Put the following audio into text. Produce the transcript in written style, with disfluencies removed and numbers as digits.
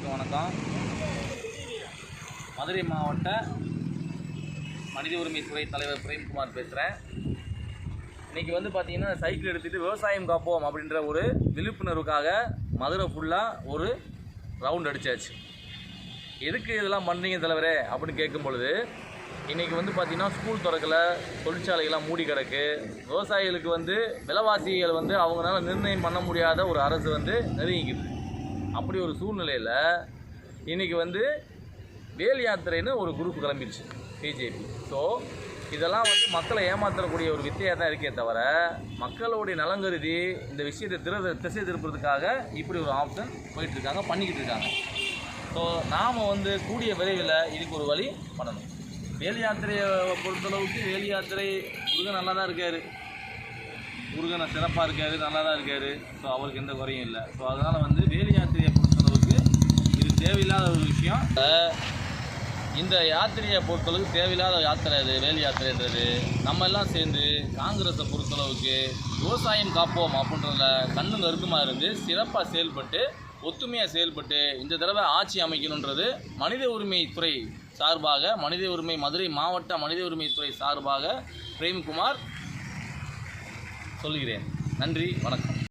அனைவருக்கும் வணக்கம். மதுரை மாவட்ட மனித உரிமை துறை தலைவர் பிரேம்குமார் பேசுகிறேன். இன்றைக்கி பார்த்திங்கன்னா சைக்கிள் எடுத்துகிட்டு விவசாயம் காப்போம் அப்படின்ற ஒரு விழிப்புணர்வுக்காக மதுரை ஃபுல்லாக ஒரு ரவுண்ட் அடித்தாச்சு. எதுக்கு இதெல்லாம் பண்ணுறீங்க தலைவரே அப்படின்னு கேட்கும் பொழுது, இன்றைக்கி பார்த்திங்கன்னா ஸ்கூல் திறக்கலை, தொழிற்சாலைகள்லாம் மூடி கிடக்கு, விவசாயிகளுக்கு விலைவாசிகள் அவங்களால நிர்ணயம் பண்ண முடியாத ஒரு அரசு நெருங்கிக்குது. அப்படி ஒரு சூழ்நிலையில் இன்றைக்கி வேல் யாத்திரைன்னு ஒரு குரூப் கிளம்பிடுச்சு பிஜேபி. ஸோ இதெல்லாம் மக்களை ஏமாற்றக்கூடிய ஒரு வித்தையாக தான் இருக்கே தவிர, மக்களுடைய நலங்கருதி இந்த விஷயத்தை திசை திருப்புறதுக்காக இப்படி ஒரு ஆப்ஷன் போயிட்டுருக்காங்க, பண்ணிக்கிட்டு இருக்காங்க. ஸோ நாம் கூடிய விரைவில் இதுக்கு ஒரு வழி பண்ணணும். வேல் யாத்திரையை பொறுத்தளவுக்கு வேல் யாத்திரை முருகன் நல்லா தான் இருக்கார், முருகன் சிறப்பாக இருக்கார், நல்லா தான் இருக்கார். ஸோ அவருக்கு எந்த குறையும் இல்லை. ஸோ அதனால் வேல் யாத்திரையை பொறுத்தளவுக்கு இது தேவையில்லாத ஒரு விஷயம். இந்த யாத்திரையை பொறுத்தளவுக்கு தேவையில்லாத யாத்திரை அது வேல் யாத்திரைன்றது. நம்ம எல்லாம் சேர்ந்து காங்கிரஸை பொறுத்தளவுக்கு விவசாயம் காப்போம் அப்படின்றதுல கண்ணு நெருக்கமாக இருந்து சிறப்பாக செயல்பட்டு ஒத்துமையாக செயல்பட்டு இந்த தடவை ஆட்சி அமைக்கணுன்றது மனித உரிமை துறை சார்பாக, மனித உரிமை மதுரை மாவட்ட மனித உரிமை துறை சார்பாக பிரேம்குமார் சொல்கிறேன். நன்றி, வணக்கம்.